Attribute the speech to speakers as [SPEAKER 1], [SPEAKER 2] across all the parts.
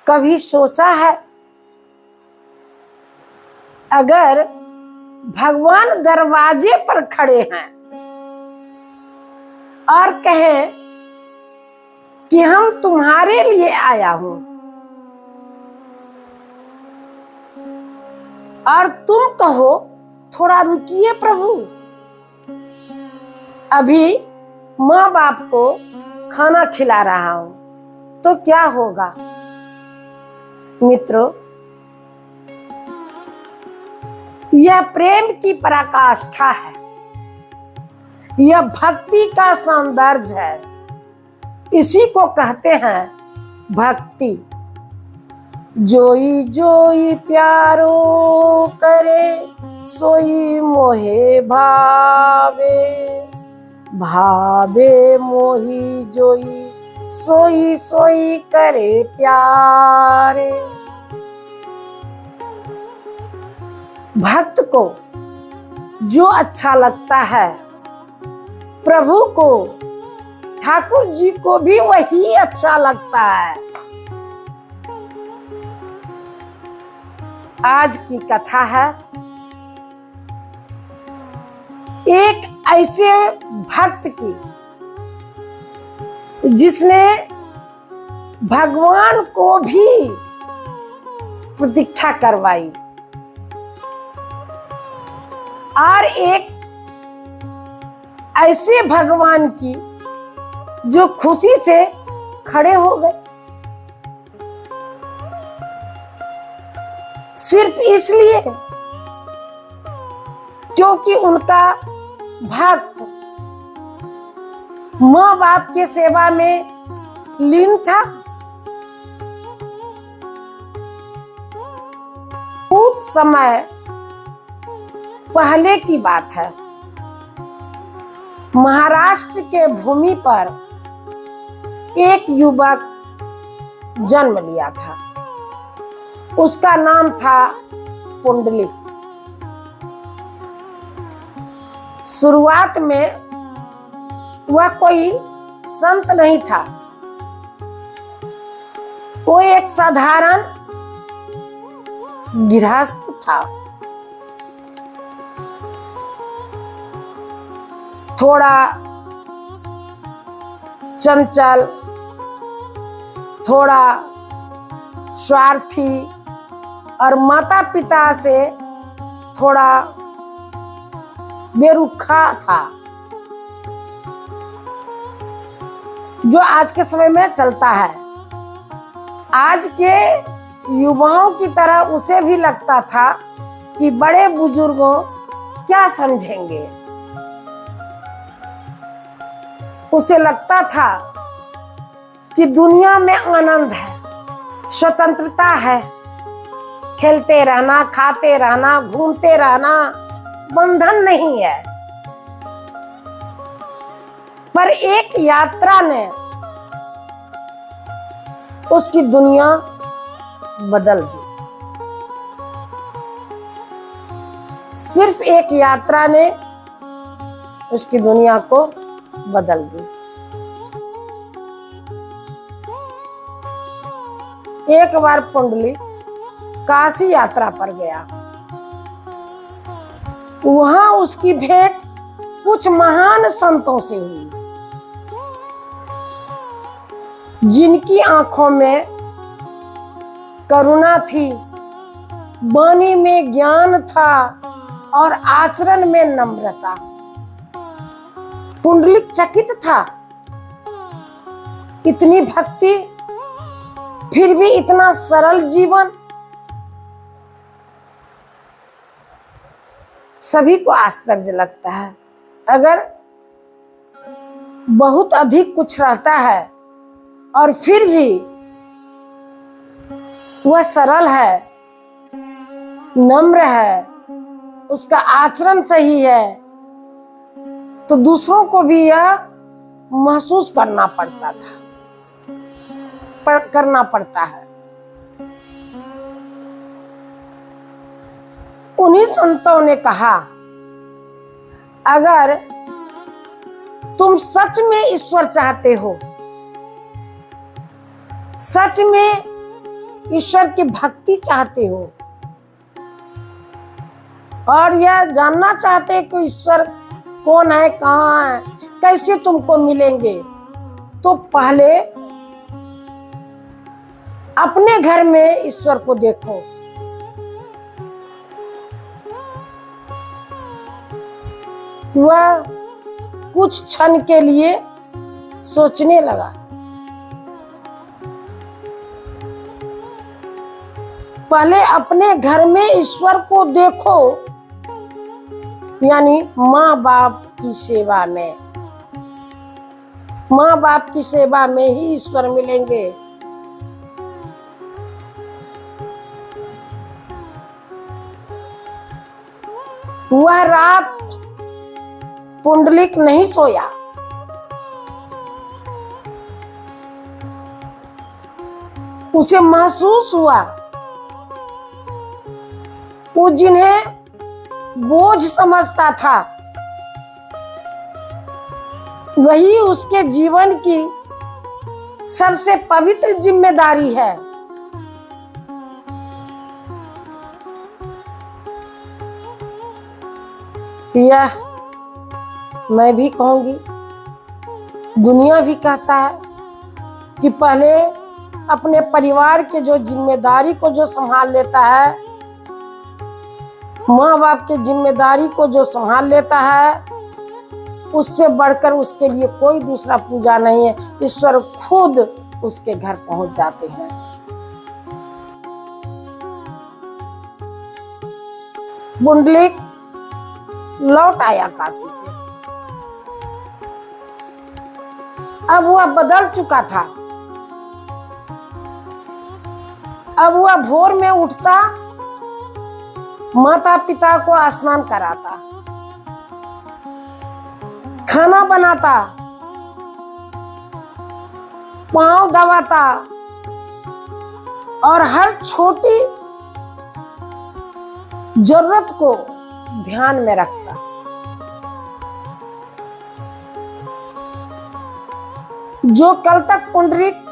[SPEAKER 1] कभी सोचा है अगर भगवान दरवाजे पर खड़े हैं और कहें कि हम तुम्हारे लिए आया हूं और तुम कहो थोड़ा रुकिए प्रभु, अभी माँ बाप को खाना खिला रहा हूं, तो क्या होगा? मित्रों, यह प्रेम की पराकाष्ठा है, यह भक्ति का सौंदर्य है। इसी को कहते हैं भक्ति। जोई जोई प्यारो करे सोई मोहे भावे, भावे मोही जोई सोई सोई करे प्यारे। भक्त को जो अच्छा लगता है, प्रभु को, ठाकुर जी को भी वही अच्छा लगता है। आज की कथा है एक ऐसे भक्त की जिसने भगवान को भी प्रतीक्षा करवाई और एक ऐसे भगवान की जो खुशी से खड़े हो गए, सिर्फ इसलिए क्योंकि उनका भक्त माँ बाप के सेवा में लीन था। बहुत समय पहले की बात है, महाराष्ट्र के भूमि पर एक युवक जन्म लिया था। उसका नाम था पुंडलिक। शुरुआत में वह कोई संत नहीं था, वो एक साधारण गृहस्थ था। थोड़ा चंचल, थोड़ा स्वार्थी और माता पिता से थोड़ा बेरुखा था, जो आज के समय में चलता है। आज के युवाओं की तरह उसे भी लगता था कि बड़े बुजुर्गों क्या समझेंगे। उसे लगता था कि दुनिया में आनंद है, स्वतंत्रता है, खेलते रहना, खाते रहना, घूमते रहना, बंधन नहीं है। पर एक यात्रा ने उसकी दुनिया बदल दी। सिर्फ एक यात्रा ने उसकी दुनिया को बदल दी। एक बार पुंडलिक काशी यात्रा पर गया। वहां उसकी भेंट कुछ महान संतों से हुई, जिनकी आंखों में करुणा थी, वाणी में ज्ञान था और आचरण में नम्रता। पुंडलिक चकित था, इतनी भक्ति फिर भी इतना सरल जीवन। सभी को आश्चर्य लगता है, अगर बहुत अधिक कुछ रहता है और फिर भी वह सरल है, नम्र है, उसका आचरण सही है, तो दूसरों को भी यह महसूस करना पड़ता था, करना पड़ता है। उन्हीं संतों ने कहा, अगर तुम सच में ईश्वर चाहते हो, सच में ईश्वर की भक्ति चाहते हो और यह जानना चाहते हैं कि ईश्वर कौन है, कहाँ है, कैसे तुमको मिलेंगे, तो पहले अपने घर में ईश्वर को देखो। वह कुछ क्षण के लिए सोचने लगा। पहले अपने घर में ईश्वर को देखो, यानी माँ बाप की सेवा में। माँ बाप की सेवा में ही ईश्वर मिलेंगे। वह रात पुंडलिक नहीं सोया। उसे महसूस हुआ वो जिन्हें बोझ समझता था वही उसके जीवन की सबसे पवित्र जिम्मेदारी है। यह मैं भी कहूंगी, दुनिया भी कहता है कि पहले अपने परिवार के जो जिम्मेदारी को जो संभाल लेता है, माँ बाप के जिम्मेदारी को जो संभाल लेता है, उससे बढ़कर उसके लिए कोई दूसरा पूजा नहीं है। ईश्वर खुद उसके घर पहुंच जाते हैं। पुंडलिक लौट आया काशी से। अब वह बदल चुका था। अब वह भोर में उठता, माता पिता को स्नान कराता, खाना बनाता, पांव दबाता और हर छोटी जरूरत को ध्यान में रखता। जो कल तक पुंडलिक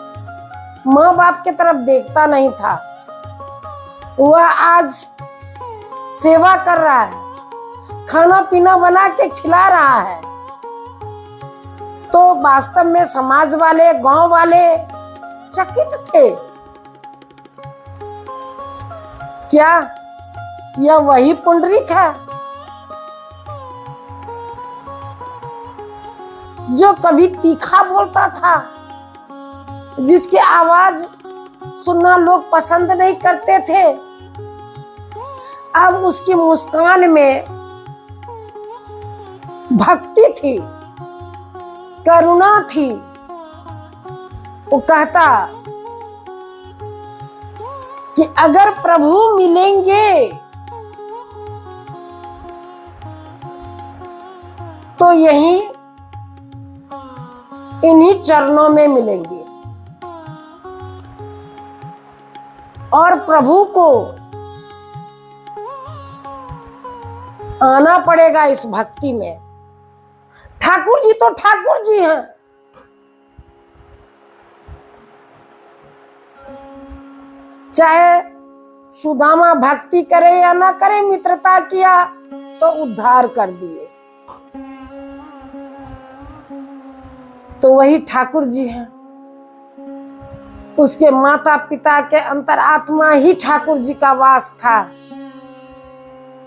[SPEAKER 1] माँ बाप की तरफ देखता नहीं था, वह आज सेवा कर रहा है, खाना पीना बना के खिला रहा है। तो वास्तव में समाज वाले, गांव वाले चकित थे। क्या यह वही पुंडलिक है जो कभी तीखा बोलता था, जिसकी आवाज सुनना लोग पसंद नहीं करते थे? अब उसकी मुस्कान में भक्ति थी, करुणा थी। वो कहता कि अगर प्रभु मिलेंगे तो यहीं इन्हीं चरणों में मिलेंगे। और प्रभु को आना पड़ेगा इस भक्ति में। ठाकुर जी तो ठाकुर जी हैं। चाहे सुदामा भक्ति करे या ना करे, मित्रता किया तो उद्धार कर दिए। तो वही ठाकुर जी हैं। उसके माता पिता के अंतरात्मा ही ठाकुर जी का वास था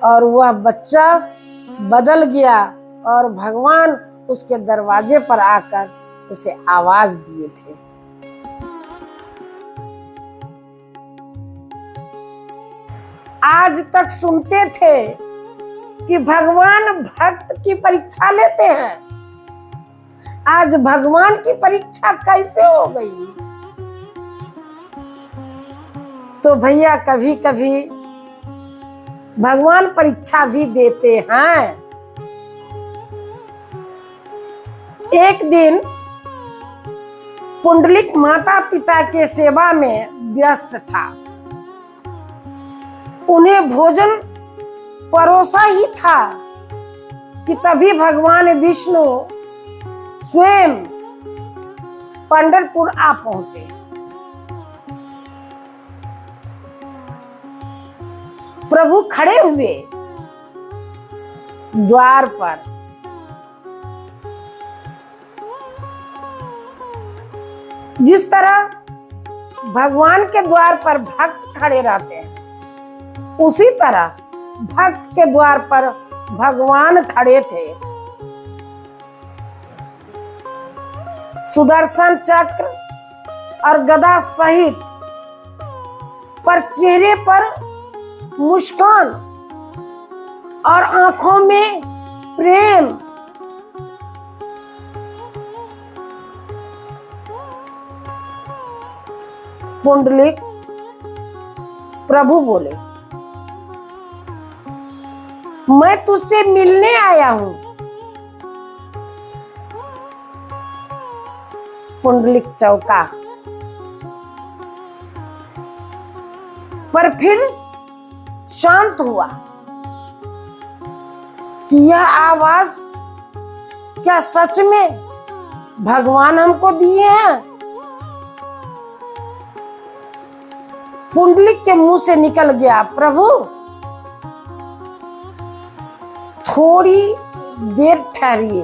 [SPEAKER 1] और वह बच्चा बदल गया और भगवान उसके दरवाजे पर आकर उसे आवाज दिए थे। आज तक सुनते थे कि भगवान भक्त की परीक्षा लेते हैं। आज भगवान की परीक्षा कैसे हो गई? तो भैया कभी कभी भगवान परीक्षा भी देते हैं। एक दिन पुंडलिक माता पिता के सेवा में व्यस्त था। उन्हें भोजन परोसा ही था कि तभी भगवान विष्णु स्वयं पंढरपुर आ पहुंचे। प्रभु खड़े हुए द्वार पर। जिस तरह भगवान के द्वार पर भक्त खड़े रहते हैं, उसी तरह भक्त के द्वार पर भगवान खड़े थे। सुदर्शन चक्र और गदा सहित, पर चेहरे पर मुस्कान और आंखों में प्रेम। पुंडलिक प्रभु बोले, मैं तुझसे मिलने आया हूं। पुंडलिक चौंका, पर फिर शांत हुआ कि यह आवाज क्या सच में भगवान हमको दिए हैं? पुंडलिक के मुंह से निकल गया, प्रभु थोड़ी देर ठहरिए,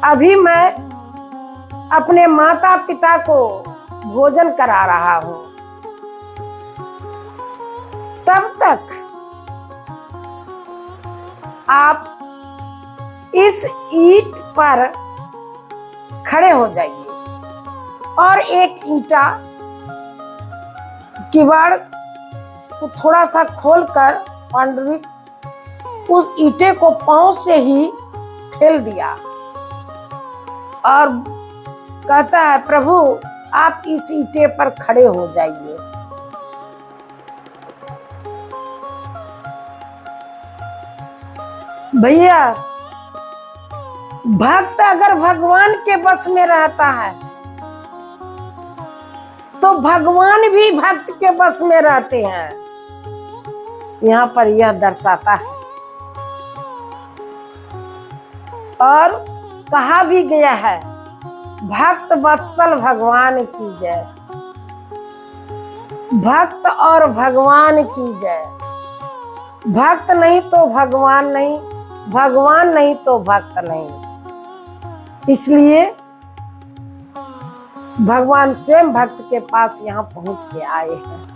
[SPEAKER 1] अभी मैं अपने माता पिता को भोजन करा रहा हूं, तब तक आप इस ईंट पर खड़े हो जाइए। और एक ईंटा किवाड़ को थोड़ा सा खोलकर पुंडलिक उस ईंटे को पांव से ही ठेल दिया और कहता है, प्रभु आप इस ईंटे पर खड़े हो जाइए। भैया, भक्त अगर भगवान के बस में रहता है तो भगवान भी भक्त के बस में रहते हैं। यहाँ पर यह दर्शाता है। और कहा भी गया है, भक्त वत्सल भगवान की जय, भक्त और भगवान की जय। भक्त नहीं तो भगवान नहीं, भगवान नहीं तो भक्त नहीं। इसलिए भगवान स्वयं भक्त के पास यहाँ पहुंच के आए हैं।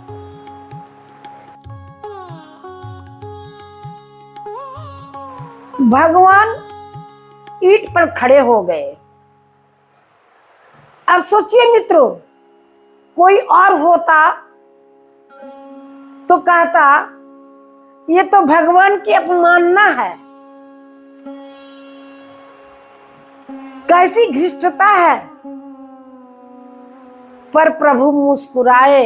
[SPEAKER 1] भगवान ईंट पर खड़े हो गए। अब सोचिए मित्रों, कोई और होता तो कहता ये तो भगवान की अपमानना है, कैसी घृष्टता है। पर प्रभु मुस्कुराए,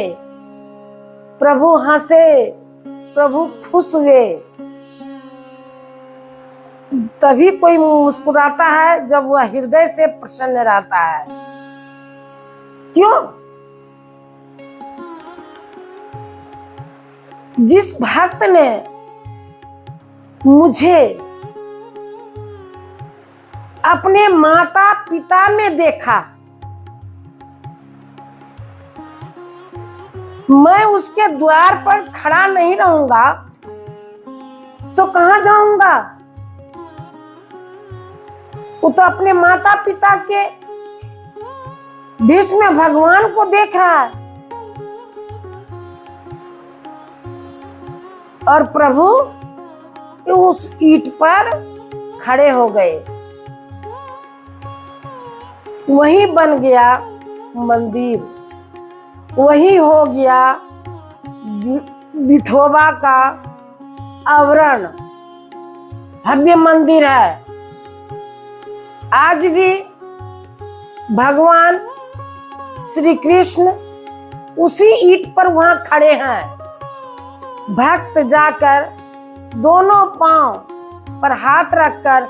[SPEAKER 1] प्रभु हंसे, प्रभु खुश हुए। तभी कोई मुस्कुराता है जब वह हृदय से प्रसन्न रहता है। क्यों? जिस भक्त ने मुझे अपने माता पिता में देखा, मैं उसके द्वार पर खड़ा नहीं रहूंगा तो कहां जाऊंगा? वो तो अपने माता पिता के बीच में भगवान को देख रहा है। और प्रभु उस ईंट पर खड़े हो गए। वही बन गया मंदिर, वही हो गया विठोबा का आवरण। भव्य मंदिर है। आज भी भगवान श्री कृष्ण उसी ईंट पर वहां खड़े हैं। भक्त जाकर दोनों पांव पर हाथ रखकर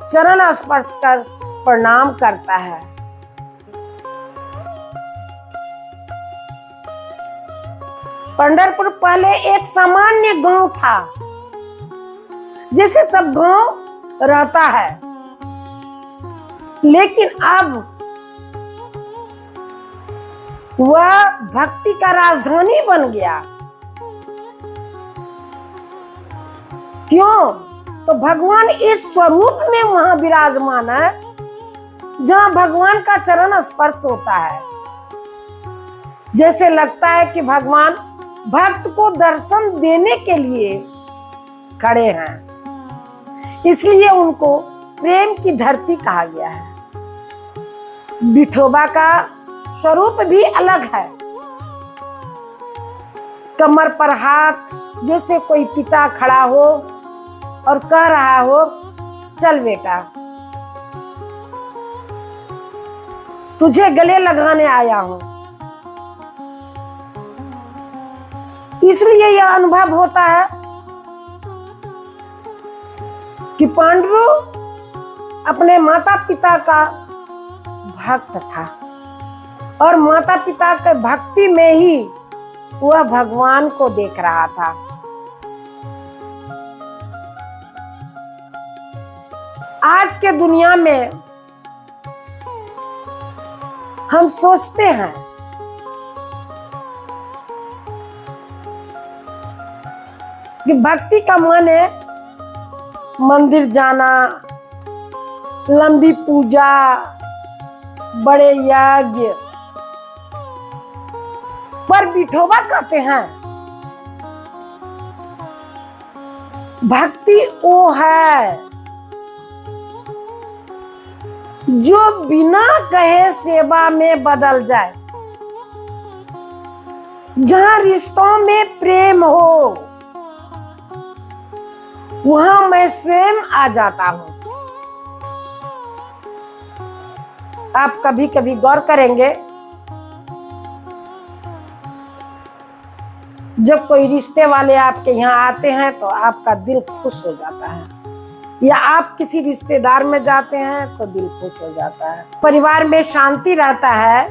[SPEAKER 1] चरण स्पर्श कर प्रणाम करता है। पंढरपुर पहले एक सामान्य गांव था, जैसे सब गांव रहता है। लेकिन अब वह भक्ति का राजधानी बन गया। क्यों? तो भगवान इस स्वरूप में वहां विराजमान है जहां भगवान का चरण स्पर्श होता है। जैसे लगता है कि भगवान भक्त को दर्शन देने के लिए खड़े हैं, इसलिए उनको प्रेम की धरती कहा गया है। विठोबा का स्वरूप भी अलग है। कमर पर हाथ, जैसे कोई पिता खड़ा हो और कह रहा हो, चल बेटा तुझे गले लगाने आया हूं। इसलिए यह अनुभव होता है कि पांडु अपने माता पिता का भक्त था और माता पिता के भक्ति में ही वह भगवान को देख रहा था। आज के दुनिया में हम सोचते हैं कि भक्ति का माने मंदिर जाना, लंबी पूजा, बड़े यज्ञ। पर विठोबा कहते हैं भक्ति वो है जो बिना कहे सेवा में बदल जाए। जहां रिश्तों में प्रेम हो वहां मैं स्वयं आ जाता हूं। आप कभी कभी गौर करेंगे, जब कोई रिश्ते वाले आपके यहाँ आते हैं तो आपका दिल खुश हो जाता है, या आप किसी रिश्तेदार में जाते हैं तो दिल खुश हो जाता है। परिवार में शांति रहता है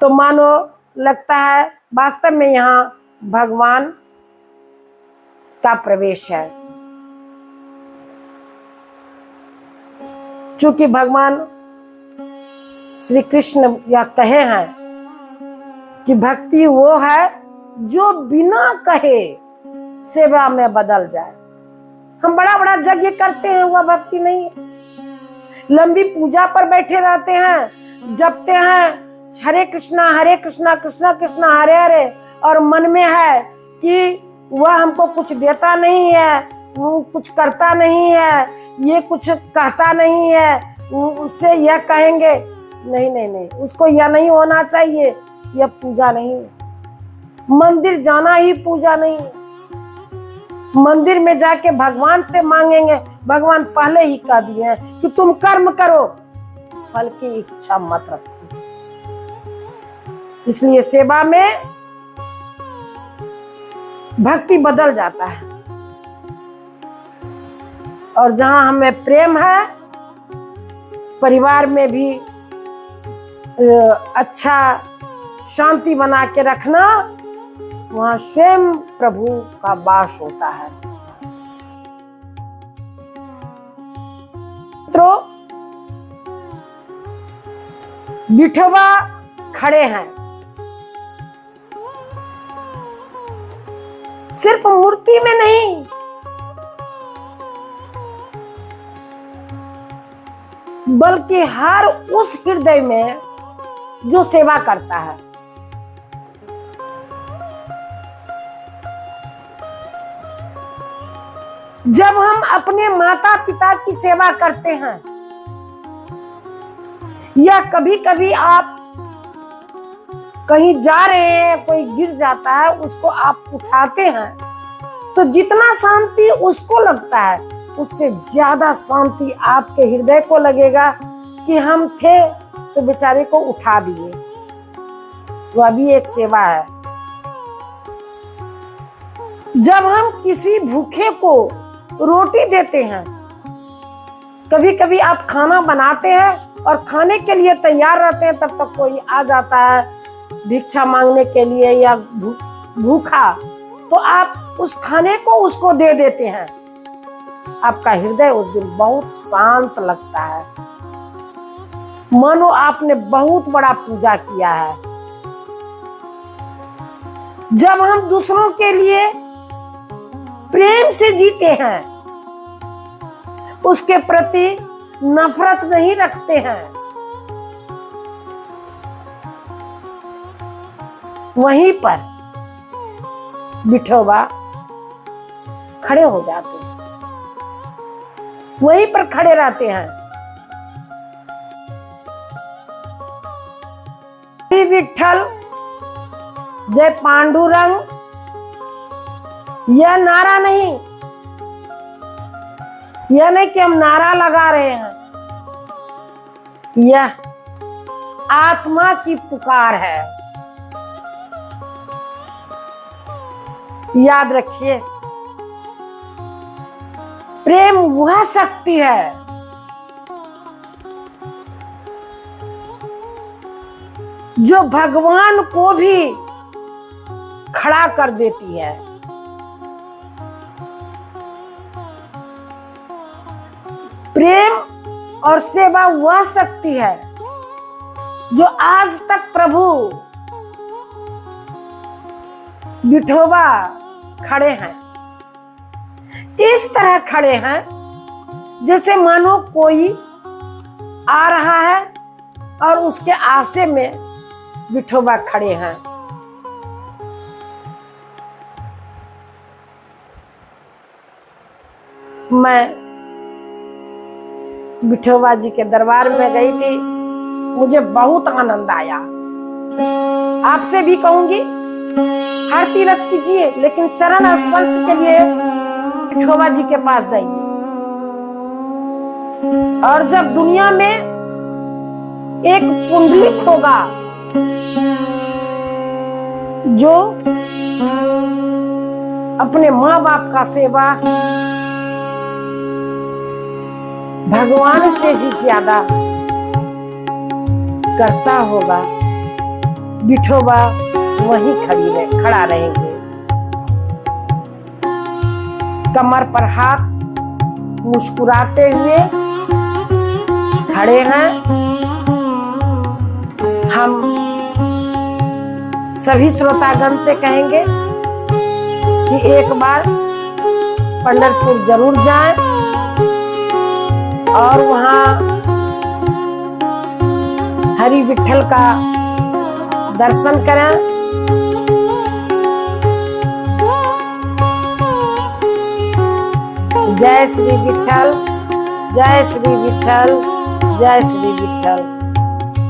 [SPEAKER 1] तो मानो लगता है वास्तव में यहाँ भगवान का प्रवेश है। चूंकि भगवान श्री कृष्ण यह कहे हैं कि भक्ति वो है जो बिना कहे सेवा में बदल जाए। हम बड़ा बड़ा यज्ञ करते हैं, वह भक्ति नहीं है। लंबी पूजा पर बैठे रहते हैं, जपते हैं हरे कृष्णा कृष्णा कृष्णा हरे हरे, और मन में है कि वह हमको कुछ देता नहीं है, वो कुछ करता नहीं है, ये कुछ कहता नहीं है, उससे यह कहेंगे नहीं नहीं नहीं, उसको यह नहीं होना चाहिए, यह पूजा नहीं है। मंदिर जाना ही पूजा नहीं है। मंदिर में जाके भगवान से मांगेंगे, भगवान पहले ही कह दिए हैं कि तुम कर्म करो, फल की इच्छा मत रखो। इसलिए सेवा में भक्ति बदल जाता है, और जहां हमें प्रेम है, परिवार में भी अच्छा शांति बना के रखना, वहां स्वयं प्रभु का वास होता है। मित्रों, विठोबा खड़े हैं, सिर्फ मूर्ति में नहीं, बल्कि हर उस हृदय में जो सेवा करता है। जब हम अपने माता पिता की सेवा करते हैं, या कभी कभी आप कहीं जा रहे हैं, कोई गिर जाता है, उसको आप उठाते हैं, तो जितना शांति उसको लगता है, उससे ज्यादा शांति आपके हृदय को लगेगा कि हम थे तो बेचारे को उठा दिए। वह भी एक सेवा है। जब हम किसी भूखे को रोटी देते हैं, कभी कभी आप खाना बनाते हैं और खाने के लिए तैयार रहते हैं, तब तक कोई आ जाता है भिक्षा मांगने के लिए या भूखा, तो आप उस खाने को उसको दे देते हैं। आपका हृदय उस दिन बहुत शांत लगता है। मानो आपने बहुत बड़ा पूजा किया है। जब हम दूसरों के लिए प्रेम से जीते हैं, उसके प्रति नफरत नहीं रखते हैं, वहीं पर विठोबा खड़े हो जाते हैं, वहीं पर खड़े रहते हैं। श्री विठ्ठल जय पांडुरंग, यह नारा नहीं, यह नहीं कि हम नारा लगा रहे हैं, यह आत्मा की पुकार है। याद रखिए, प्रेम वह शक्ति है जो भगवान को भी खड़ा कर देती है। प्रेम और सेवा वह शक्ति है जो आज तक प्रभु विठोबा खड़े हैं। इस तरह खड़े हैं जैसे मानो कोई आ रहा है और उसके आसे में विठोबा खड़े हैं। मैं विठोबा जी के दरबार में गई थी, मुझे बहुत आनंद आया। आपसे भी कहूंगी, हर तीर्थ कीजिए लेकिन चरण स्पर्श के लिए विठोबा जी के पास जाइए। और जब दुनिया में एक पुंडलिक होगा जो अपने माँ बाप का सेवा भगवान से भी ज्यादा करता होगा, विठोबा वहीं खड़ा रहेंगे। कमर पर हाथ, मुस्कुराते हुए खड़े हैं। हम सभी श्रोतागण से कहेंगे कि एक बार पंढरपुर जरूर जाएं और वहां हरि विठ्ठल का दर्शन करें। जय श्री विठ्ठल, जय श्री विठ्ठल, जय श्री विठ्ठल।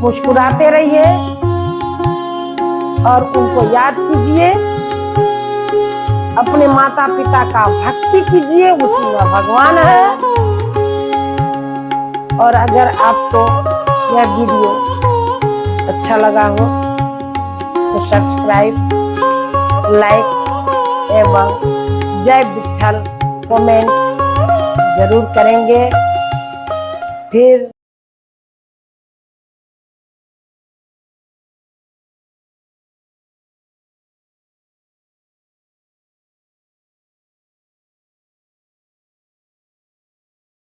[SPEAKER 1] मुस्कुराते रहिए और उनको याद कीजिए, अपने माता पिता का भक्ति कीजिए, उसी में भगवान है। और अगर आपको यह वीडियो अच्छा लगा हो तो सब्सक्राइब, लाइक एवं जय विठ्ठल कमेंट जरूर करेंगे। फिर